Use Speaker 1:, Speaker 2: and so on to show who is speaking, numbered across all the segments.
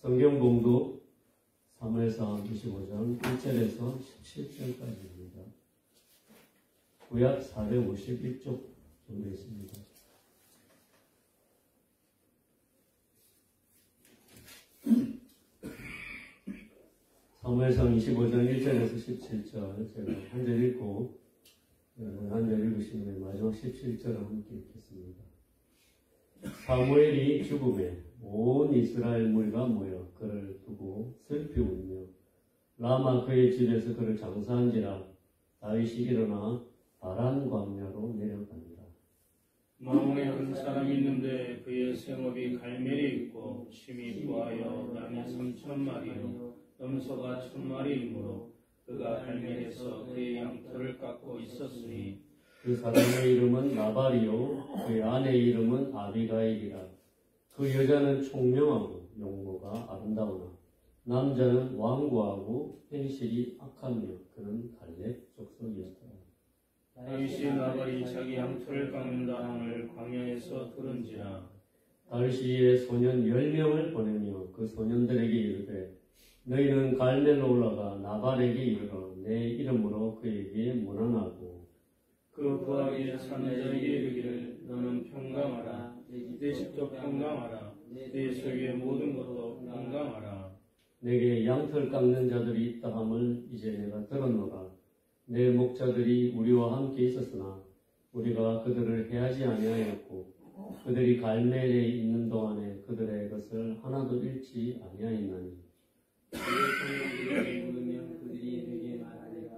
Speaker 1: 성경 봉독 사무엘상 25장 1절에서 17절까지입니다. 구약 451쪽 정도 있습니다. 사무엘상 25장 1절에서 17절 제가 한 절 읽고 한 절 읽으시면 마지막 17절을 함께 읽겠습니다. 사무엘이 죽음에 온 이스라엘 무리가 모여 그를 두고 슬피 울며 라마 그의 집에서 그를 장사한지라 다윗이 일어나 바란 광야로 내려간다.
Speaker 2: 마음에 한 사람이 있는데 그의 생업이 갈멜이 있고 심이 부하여 양이 3,000마리요 염소가 1,000마리이므로 그가 갈멜에서 그의 양털을 깎고 있었으니
Speaker 1: 그 사람의 이름은 나발이요 그의 아내의 이름은 아비가일이라. 그 여자는 총명하고 용모가 아름다우나 남자는 완고하고 행실이 악하며 그는 갈렙 족속이었더라.
Speaker 2: 다윗이 나발이 자기 양털을 깎는다 함을 광야에서 들은지라.
Speaker 1: 다윗이 소년 10명을 보내며 그 소년들에게 이르되 너희는 갈멜로 올라가 나발에게 이르러 내 이름으로 그에게 문안하고
Speaker 2: 그 부하에 사는 자에게 이르기를 너는 평강하라. 내 집도 평강하라. 내 소유의 모든 것도 평강하라.
Speaker 1: 내게 양털 깎는 자들이 있다 함을 이제 내가 들었노라. 내 목자들이 우리와 함께 있었으나 우리가 그들을 해하지 아니하였고 그들이 갈멜에 있는 동안에 그들의 것을 하나도 잃지 아니하였나니
Speaker 2: 내 소년들에게 물으면 그들이 내게 말하리라.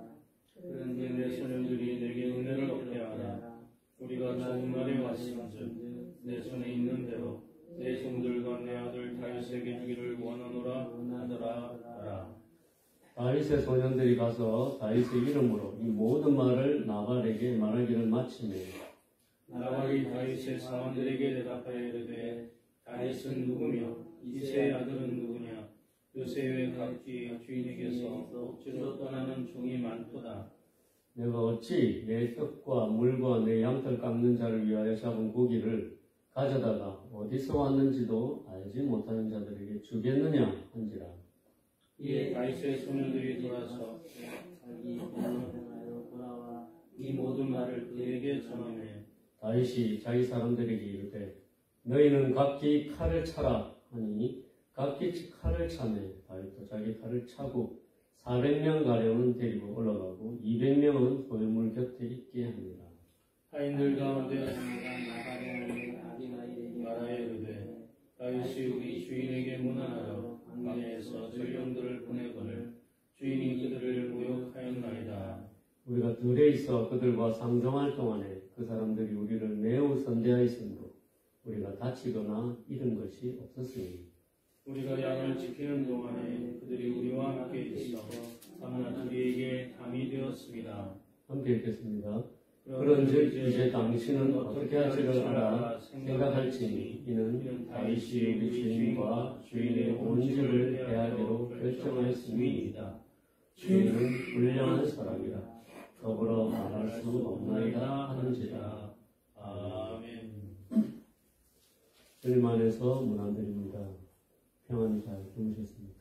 Speaker 2: 그런데 내 소년들이 내게 은혜를 얻게 하라. 우리가 좋은 날에 왔은즉 내 손에 있는 대로 내 종들과 내 아들 다윗에게 주기를 원하노라 하더라.
Speaker 1: 다윗의 소년들이 가서 다윗의 이름으로 이 모든 말을 나발에게 말하기를 마치며
Speaker 2: 나발이 다윗의 사원들에게 대답하여 이르되 다윗은 누구며 이새의 아들은 누구냐. 요새의 각기 주인에게서 억지로 떠나는 종이 많도다.
Speaker 1: 내가 어찌 내 떡과 물과 내 양털 깎는 자를 위하여 잡은 고기를 가져다가 어디서 왔는지도 알지 못하는 자들에게 주겠느냐 한지라.
Speaker 2: 이에 다윗의 소년들이 돌아서 자기 본을 행하여 돌아와 이 모든 말을 그에게 전하매
Speaker 1: 다윗이 자기 사람들에게 이르되 너희는 각기 칼을 차라 하니 각기 칼을 차매 다윗도 자기 칼을 차고 400명 가량은 데리고 올라가고 200명은 소유물 곁에 있게 합니다.
Speaker 2: 하인들 가운데 나발의 아비가일에게 말하여 이르되 다윗이 우리 주인에게 문안하여 광야에서 전령들을 보내거늘 주인이 그들을 모욕하였나이다.
Speaker 1: 우리가 들에 있어 그들과 상종할 동안에 그 사람들이 우리를 매우 선대하였으므로 우리가 다치거나 잃은 것이 없었으니
Speaker 2: 우리가 양을 지키는 동안에 그들이 우리와 함께 있어 하나 우리에게 담이 되었습니다.
Speaker 1: 함께 읽겠습니다. 그런즉 이제 당신은 어떻게 하지를 알아 생각할지니 이는 다윗이 우리 주인과 주인의 온 집을 대하기로 결정하였음이니이다. 주인은 훌륭한 사람이라 더불어 말할 수 없나이다 하는지라.
Speaker 2: 아멘.
Speaker 1: 주님 안에서 문안드립니다. 평안히 잘 주무셨습니까?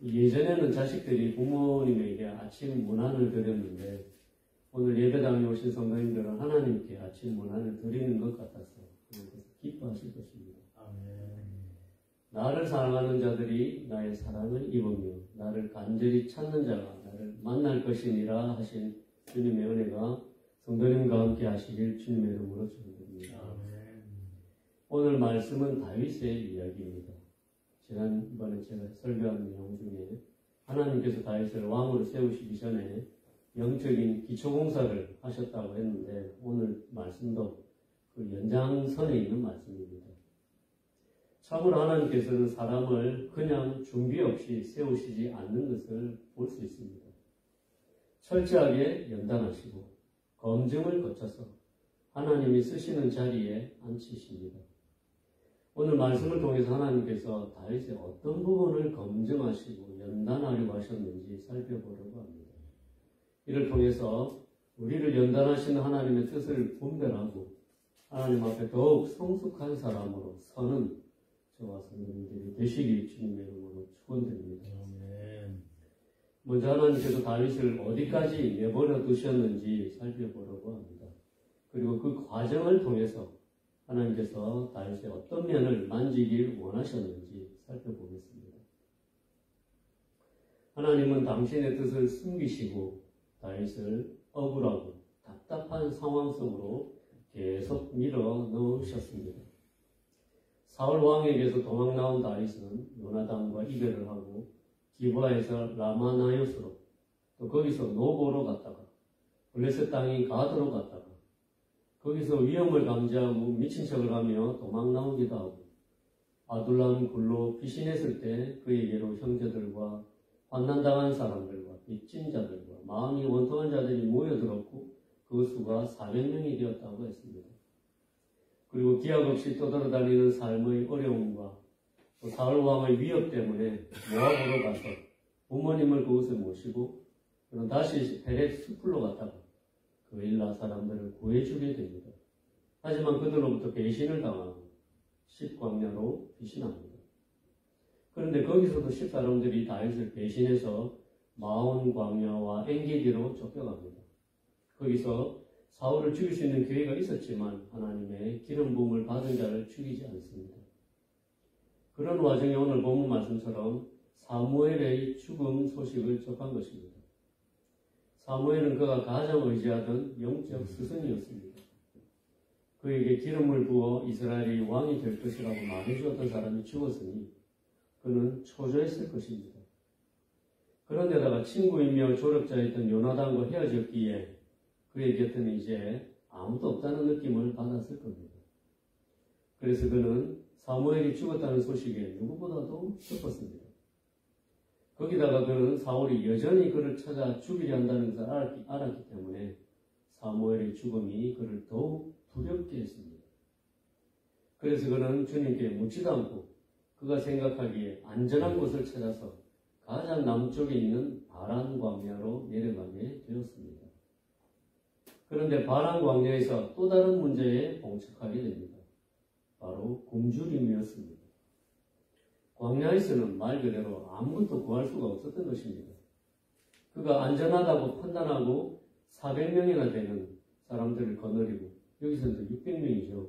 Speaker 1: 예전에는 자식들이 부모님에게 아침 문안을 드렸는데 오늘 예배당에 오신 성도님들은 하나님께 아침 문안을 드리는 것 같아서 하나님께서 기뻐하실 것입니다.
Speaker 2: 아멘.
Speaker 1: 나를 사랑하는 자들이 나의 사랑을 입으며 나를 간절히 찾는 자가 나를 만날 것이니라 하신 주님의 은혜가 성도님과 함께 하시길 주님의 이름으로 축원드립니다. 오늘 말씀은 다윗의 이야기입니다. 지난번에 제가 설교한 내용 중에 하나님께서 다윗을 왕으로 세우시기 전에 영적인 기초공사를 하셨다고 했는데 오늘 말씀도 그 연장선에 있는 말씀입니다. 참으로 하나님께서는 사람을 그냥 준비 없이 세우시지 않는 것을 볼 수 있습니다. 철저하게 연단하시고 검증을 거쳐서 하나님이 쓰시는 자리에 앉히십니다. 오늘 말씀을 통해서 하나님께서 다윗의 어떤 부분을 검증하시고 연단하려고 하셨는지 살펴보려고 합니다. 이를 통해서 우리를 연단하시는 하나님의 뜻을 분별하고 하나님 앞에 더욱 성숙한 사람으로 서는 저와 성도님들이 되시길 주님의 이름으로 축원드립니다.
Speaker 2: 아멘.
Speaker 1: 먼저 하나님께서 다윗을 어디까지 내버려 두셨는지 살펴보려고 합니다. 그리고 그 과정을 통해서 하나님께서 다윗의 어떤 면을 만지길 원하셨는지 살펴보겠습니다. 하나님은 당신의 뜻을 숨기시고 다윗을 억울하고 답답한 상황 속으로 계속 밀어 넣으셨습니다. 사울 왕에게서 도망 나온 다윗은 요나단과 이별을 하고 기브아에서 라마나요스로 또 거기서 노보로 갔다가 블레셋 땅인 가드로 갔다가 거기서 위험을 감지하고 미친 척을 하며 도망 나오기도 하고 아둘람 굴로 피신했을 때 그에게로 형제들과 환난당한 사람들과 빚진 자들과 마음이 원통한 자들이 모여들었고 그 수가 400명이 되었다고 했습니다. 그리고 기약 없이 떠돌아다니는 삶의 어려움과 또 사울 왕의 위협 때문에 모압으로 가서 부모님을 그곳에 모시고 그럼 다시 헤렛 숲으로 갔다가 그 일라 사람들을 구해주게 됩니다. 하지만 그들로부터 배신을 당하고 십광야로 피신합니다. 그런데 거기서도 십사람들이 다윗을 배신해서 마온 광야와 엔게디로 쫓겨갑니다. 거기서 사울을 죽일 수 있는 기회가 있었지만 하나님의 기름 부음을 받은 자를 죽이지 않습니다. 그런 와중에 오늘 본문 말씀처럼 사무엘의 죽음 소식을 접한 것입니다. 사무엘은 그가 가장 의지하던 영적 스승이었습니다. 그에게 기름을 부어 이스라엘이 왕이 될 것이라고 말해주었던 사람이 죽었으니 그는 초조했을 것입니다. 그런데다가 친구이며 조력자였던 요나단과 헤어졌기에 그의 곁에는 이제 아무도 없다는 느낌을 받았을 겁니다. 그래서 그는 사무엘이 죽었다는 소식에 누구보다도 슬펐습니다. 거기다가 그는 사울이 여전히 그를 찾아 죽이려 한다는 것을 알았기 때문에 사무엘의 죽음이 그를 더욱 두렵게 했습니다. 그래서 그는 주님께 묻지도 않고 그가 생각하기에 안전한 곳을 찾아서 가장 남쪽에 있는 바란 광야로 내려가게 되었습니다. 그런데 바란 광야에서 또 다른 문제에 봉착하게 됩니다. 바로 굶주림이었습니다. 광야에서는 말 그대로 아무것도 구할 수가 없었던 것입니다. 그가 안전하다고 판단하고 400명이나 되는 사람들을 거느리고 여기서는 600명이죠.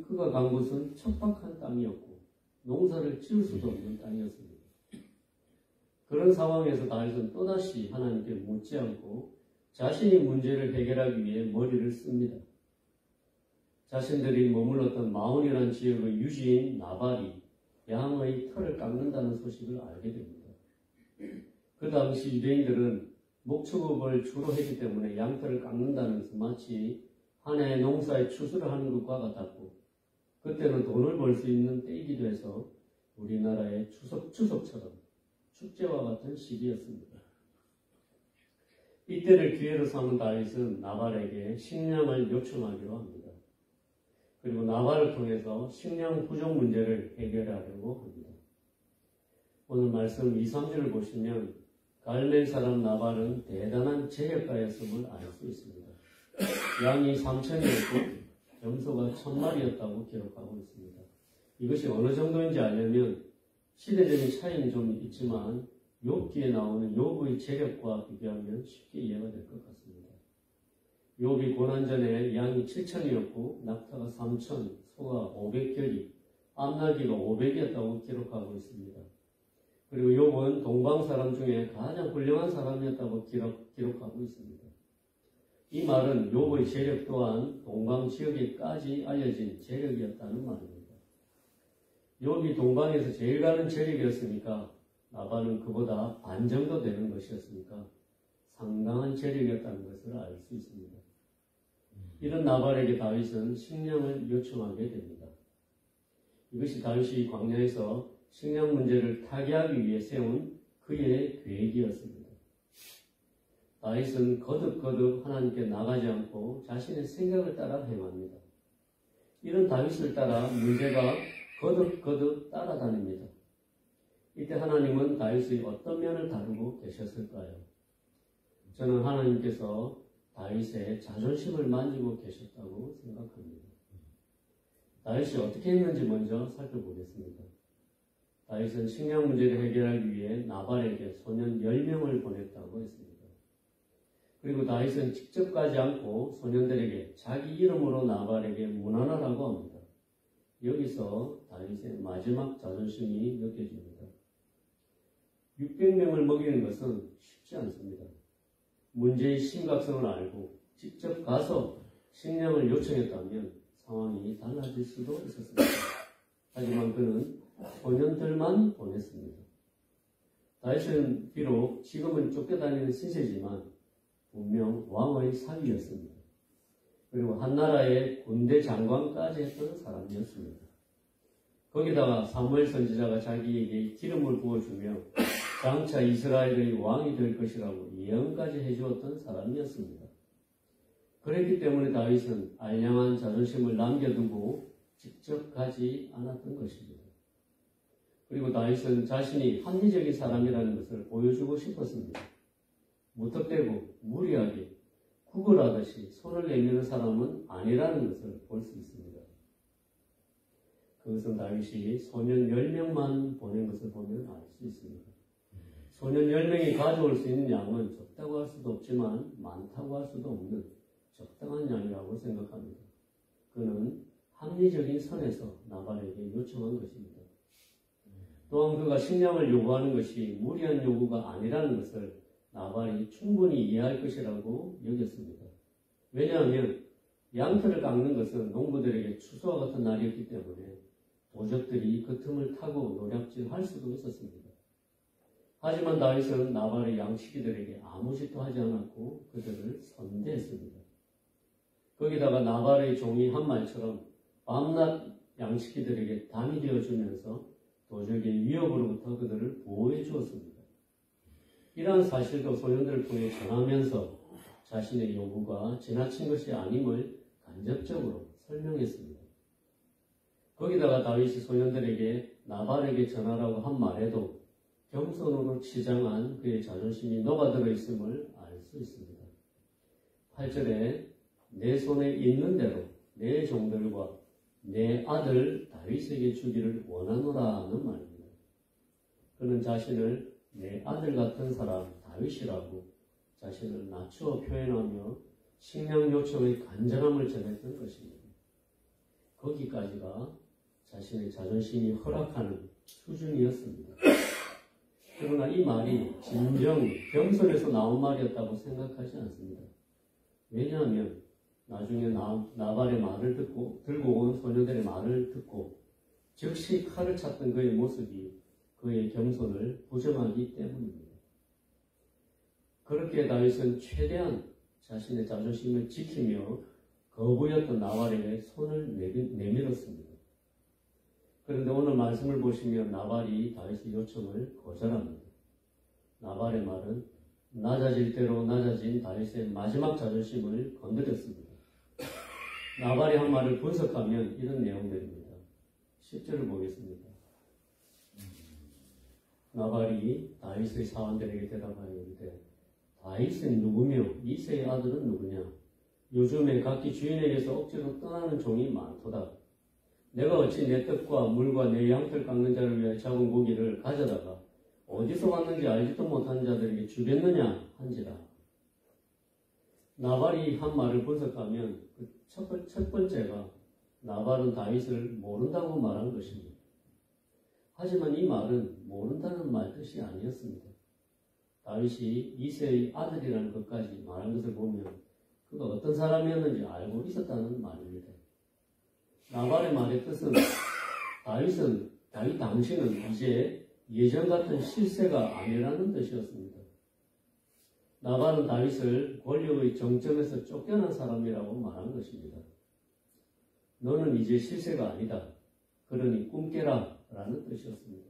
Speaker 1: 그가 간 곳은 척박한 땅이었고 농사를 지을 수도 없는 땅이었습니다. 그런 상황에서 다윗은 또다시 하나님께 묻지 않고 자신이 문제를 해결하기 위해 머리를 씁니다. 자신들이 머물렀던 마온이라는 지역의 유지인 나발이 양의 털을 깎는다는 소식을 알게 됩니다. 그 당시 유대인들은 목축업을 주로 했기 때문에 양털을 깎는다는 것은 마치 한 해 농사에 추수를 하는 것과 같았고 그때는 돈을 벌 수 있는 때이기도 해서 우리나라의 추석처럼 축제와 같은 시기였습니다. 이때를 기회로 삼은 다윗은 나발에게 식량을 요청하기로 합니다. 그리고 나발을 통해서 식량 부족 문제를 해결하려고 합니다. 오늘 말씀 2, 3절을 보시면 갈멜 사람 나발은 대단한 재력가였음을 알 수 있습니다. 양이 3,000이었고 염소가 1,000마리였다고 기록하고 있습니다. 이것이 어느 정도인지 알려면 시대적인 차이는 좀 있지만 욥기에 나오는 욥의 재력과 비교하면 쉽게 이해가 될 것 같습니다. 욥이 고난전에 양이 7,000이었고 낙타가 3,000, 소가 500결이, 암나귀가 500이었다고 기록하고 있습니다. 그리고 욥은 동방 사람 중에 가장 훌륭한 사람이었다고 기록하고 있습니다. 이 말은 욥의 재력 또한 동방 지역에까지 알려진 재력이었다는 말입니다. 욥이 동방에서 제일 가는 재력이었으니까 나발은 그보다 반 정도 되는 것이었으니까 상당한 재력이었다는 것을 알 수 있습니다. 이런 나발에게 다윗은 식량을 요청하게 됩니다. 이것이 다윗이 광야에서 식량 문제를 타개하기 위해 세운 그의 계획이었습니다. 다윗은 거듭거듭 하나님께 나가지 않고 자신의 생각을 따라 행합니다. 이런 다윗을 따라 문제가 거듭거듭 따라다닙니다. 이때 하나님은 다윗의 어떤 면을 다루고 계셨을까요? 저는 하나님께서 다윗의 자존심을 만지고 계셨다고 생각합니다. 다윗이 어떻게 했는지 먼저 살펴보겠습니다. 다윗은 식량 문제를 해결하기 위해 나발에게 소년 10명을 보냈다고 했습니다. 그리고 다윗은 직접 가지 않고 소년들에게 자기 이름으로 나발에게 문안하라고 합니다. 여기서 다윗의 마지막 자존심이 느껴집니다. 600명을 먹이는 것은 쉽지 않습니다. 문제의 심각성을 알고 직접 가서 식량을 요청했다면 상황이 달라질 수도 있었습니다. 하지만 그는 소년들만 보냈습니다. 다윗은 비록 지금은 쫓겨다니는 신세지만 분명 왕의 사위였습니다. 그리고 한나라의 군대 장관까지 했던 사람이었습니다. 거기다가 사무엘 선지자가 자기에게 기름을 부어주며 장차 이스라엘의 왕이 될 것이라고 예언까지 해주었던 사람이었습니다. 그랬기 때문에 다윗은 알량한 자존심을 남겨두고 직접 가지 않았던 것입니다. 그리고 다윗은 자신이 합리적인 사람이라는 것을 보여주고 싶었습니다. 무턱대고 무리하게 구걸하듯이 손을 내미는 사람은 아니라는 것을 볼 수 있습니다. 그것은 다윗이 소년 10명만 보낸 것을 보면 알 수 있습니다. 소년 10명이 가져올 수 있는 양은 적다고 할 수도 없지만 많다고 할 수도 없는 적당한 양이라고 생각합니다. 그는 합리적인 선에서 나발에게 요청한 것입니다. 또한 그가 식량을 요구하는 것이 무리한 요구가 아니라는 것을 나발이 충분히 이해할 것이라고 여겼습니다. 왜냐하면 양털을 깎는 것은 농부들에게 추수와 같은 날이었기 때문에 도적들이 그 틈을 타고 노략질할 수도 있었습니다. 하지만 다윗은 나발의 양치기들에게 아무 짓도 하지 않았고 그들을 선대했습니다. 거기다가 나발의 종이 한 말처럼 밤낮 양치기들에게 담이 되어주면서 도적의 위협으로부터 그들을 보호해 주었습니다. 이러한 사실도 소년들을 통해 전하면서 자신의 요구가 지나친 것이 아님을 간접적으로 설명했습니다. 거기다가 다윗이 소년들에게 나발에게 전하라고 한 말에도 겸손으로 치장한 그의 자존심이 녹아들어 있음을 알 수 있습니다. 8절에 내 손에 있는 대로 내 종들과 내 아들 다윗에게 주기를 원하노라 하는 말입니다. 그는 자신을 내 아들 같은 사람 다윗이라고 자신을 낮추어 표현하며 식량 요청의 간절함을 전했던 것입니다. 거기까지가 자신의 자존심이 허락하는 수준이었습니다. 그러나 이 말이 진정 겸손에서 나온 말이었다고 생각하지 않습니다. 왜냐하면 나중에 나발의 말을 들고 온 소녀들의 말을 듣고 즉시 칼을 찾던 그의 모습이 그의 겸손을 부정하기 때문입니다. 그렇게 다윗은 최대한 자신의 자존심을 지키며 거부였던 나발에게 손을 내밀었습니다. 그런데 오늘 말씀을 보시면 나발이 다윗의 요청을 거절합니다. 나발의 말은 낮아질 대로 낮아진 다윗의 마지막 자존심을 건드렸습니다. 나발이 한 말을 분석하면 이런 내용들입니다. 10절을 보겠습니다. 나발이 다윗의 사원들에게 대답하여 이르되 다윗은 누구며 이새의 아들은 누구냐? 요즘에 각기 주인에게서 억지로 떠나는 종이 많도다. 내가 어찌 내 떡과 물과 내 양털 깎는 자를 위하여 잡은 고기를 가져다가 어디서 왔는지 알지도 못하는 자들에게 주겠느냐 한지라. 나발이 한 말을 분석하면 그 첫 번째가 나발은 다윗을 모른다고 말한 것입니다. 하지만 이 말은 모른다는 말 뜻이 아니었습니다. 다윗이 이새의 아들이라는 것까지 말한 것을 보면 그가 어떤 사람이었는지 알고 있었다는 말입니다. 나발의 말의 뜻은 다윗 당신은 이제 예전 같은 실세가 아니라는 뜻이었습니다. 나발은 다윗을 권력의 정점에서 쫓겨난 사람이라고 말한 것입니다. 너는 이제 실세가 아니다. 그러니 꿈 깨라 라는 뜻이었습니다.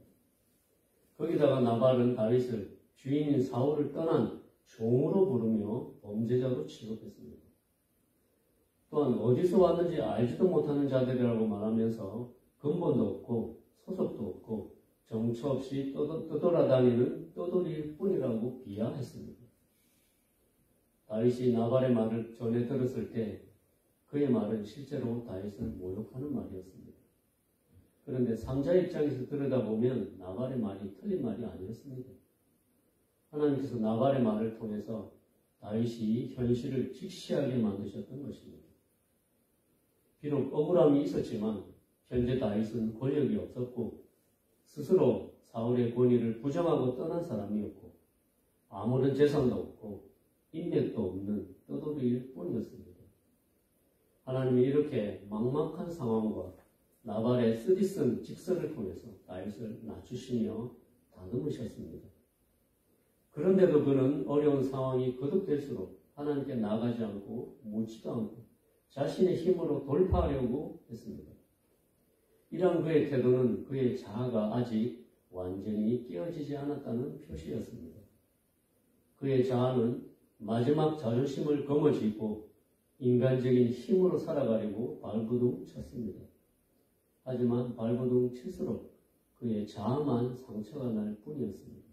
Speaker 1: 거기다가 나발은 다윗을 주인인 사울을 떠난 종으로 부르며 범죄자로 취급했습니다. 또한 어디서 왔는지 알지도 못하는 자들이라고 말하면서 근본도 없고 소속도 없고 정처 없이 떠돌아다니는 떠돌이일 뿐이라고 비하했습니다. 다윗이 나발의 말을 전해 들었을 때 그의 말은 실제로 다윗을 모욕하는 말이었습니다. 그런데 삼자 입장에서 들여다보면 나발의 말이 틀린 말이 아니었습니다. 하나님께서 나발의 말을 통해서 다윗이 현실을 직시하게 만드셨던 것입니다. 비록 억울함이 있었지만 현재 다윗은 권력이 없었고 스스로 사울의 권위를 부정하고 떠난 사람이었고 아무런 재산도 없고 인맥도 없는 떠돌이일 뿐이었습니다. 하나님이 이렇게 막막한 상황과 나발의 쓰디쓴 직설을 통해서 다윗을 낮추시며 다듬으셨습니다. 그런데도 그는 어려운 상황이 거듭될수록 하나님께 나가지 않고 묻지도 않고 자신의 힘으로 돌파하려고 했습니다. 이러한 그의 태도는 그의 자아가 아직 완전히 깨어지지 않았다는 표시였습니다. 그의 자아는 마지막 자존심을 거머쥐고 인간적인 힘으로 살아가려고 발버둥 쳤습니다. 하지만 발버둥 칠수록 그의 자아만 상처가 날 뿐이었습니다.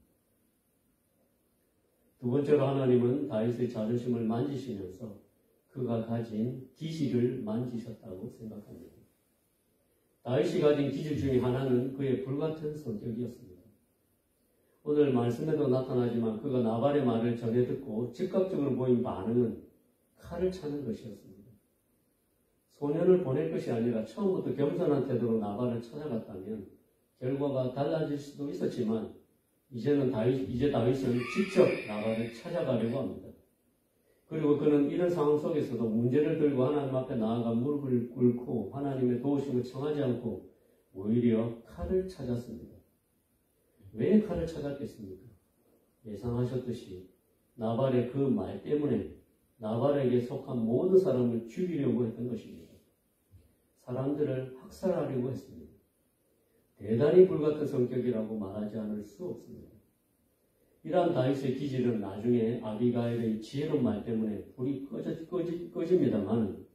Speaker 1: 두 번째로 하나님은 다윗의 자존심을 만지시면서 그가 가진 기질을 만지셨다고 생각합니다. 다윗이 가진 기질 중에 하나는 그의 불같은 성격이었습니다. 오늘 말씀에도 나타나지만 그가 나발의 말을 전해 듣고 즉각적으로 보인 반응은 칼을 차는 것이었습니다. 소년을 보낼 것이 아니라 처음부터 겸손한 태도로 나발을 찾아갔다면 결과가 달라질 수도 있었지만 이제 다윗은 직접 나발을 찾아가려고 합니다. 그리고 그는 이런 상황 속에서도 문제를 들고 하나님 앞에 나아가 무릎을 꿇고 하나님의 도우심을 청하지 않고 오히려 칼을 찾았습니다. 왜 칼을 찾았겠습니까? 예상하셨듯이 나발의 그 말 때문에 나발에게 속한 모든 사람을 죽이려고 했던 것입니다. 사람들을 학살하려고 했습니다. 대단히 불같은 성격이라고 말하지 않을 수 없습니다. 이러한 다윗의 기질은 나중에 아비가일의 지혜로운 말 때문에 불이 꺼집니다만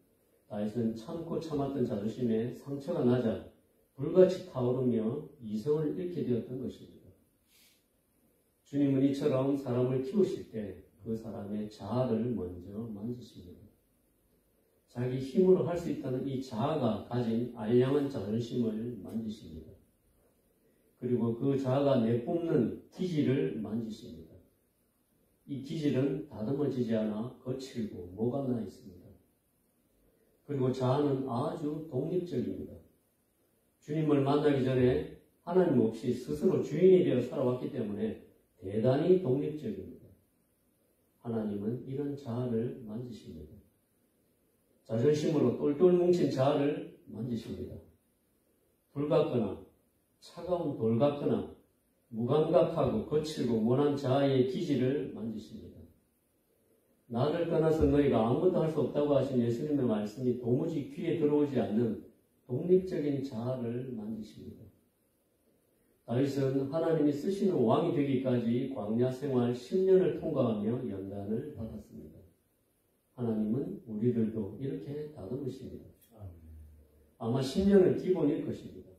Speaker 1: 다윗은 참고 참았던 자존심에 상처가 나자 불같이 타오르며 이성을 잃게 되었던 것입니다. 주님은 이처럼 사람을 키우실 때 그 사람의 자아를 먼저 만지십니다. 자기 힘으로 할 수 있다는 이 자아가 가진 알량한 자존심을 만지십니다. 그리고 그 자아가 내뿜는 기질을 만지십니다. 이 기질은 다듬어지지 않아 거칠고 모가 나 있습니다. 그리고 자아는 아주 독립적입니다. 주님을 만나기 전에 하나님 없이 스스로 주인이 되어 살아왔기 때문에 대단히 독립적입니다. 하나님은 이런 자아를 만지십니다. 자존심으로 똘똘 뭉친 자아를 만지십니다. 불같거나 차가운 돌 같거나 무감각하고 거칠고 모난 자아의 기질을 만지십니다. 나를 떠나서 너희가 아무것도 할 수 없다고 하신 예수님의 말씀이 도무지 귀에 들어오지 않는 독립적인 자아를 만지십니다. 다윗은 하나님이 쓰시는 왕이 되기까지 광야 생활 10년을 통과하며 연단을 받았습니다. 하나님은 우리들도 이렇게 다듬으십니다. 아마 10년은 기본일 것입니다.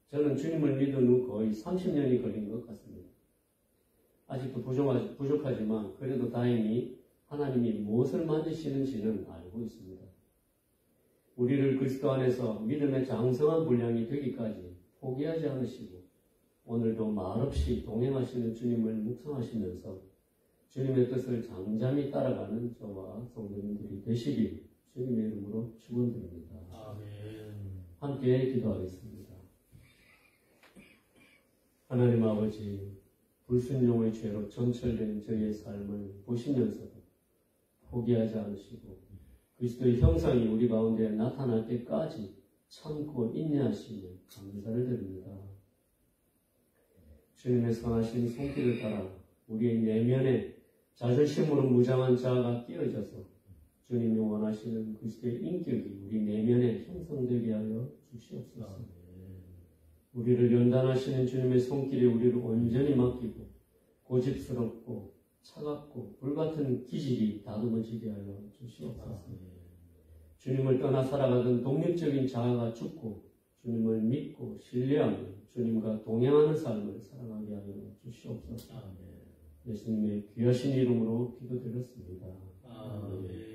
Speaker 1: 저는 주님을 믿은 후 거의 30년이 걸린 것 같습니다. 아직도 부족하지만 그래도 다행히 하나님이 무엇을 만드시는지는 알고 있습니다. 우리를 그리스도 안에서 믿음의 장성한 분량이 되기까지 포기하지 않으시고 오늘도 말없이 동행하시는 주님을 묵상하시면서 주님의 뜻을 잠잠히 따라가는 저와 성도님들이 되시길 주님의 이름으로 축원드립니다.
Speaker 2: 아멘.
Speaker 1: 함께 기도하겠습니다. 하나님 아버지, 불순종의 죄로 점철된 저희의 삶을 보시면서도 포기하지 않으시고 그리스도의 형상이 우리 가운데 나타날 때까지 참고 인내하시며 감사를 드립니다. 주님의 선하신 손길을 따라 우리의 내면에 자존심으로 무장한 자아가 끼어져서 주님이 원하시는 그리스도의 인격이 우리 내면에 형성되게 하여 주시옵소서. 우리를 연단하시는 주님의 손길에 우리를 온전히 맡기고 고집스럽고 차갑고 불같은 기질이 다듬어지게 하여 주시옵소서. 주님을 떠나 살아가던 독립적인 자아가 죽고 주님을 믿고 신뢰하며 주님과 동행하는 삶을 살아가게 하여 주시옵소서. 예수님의 귀하신 이름으로 기도드렸습니다.
Speaker 2: 아멘.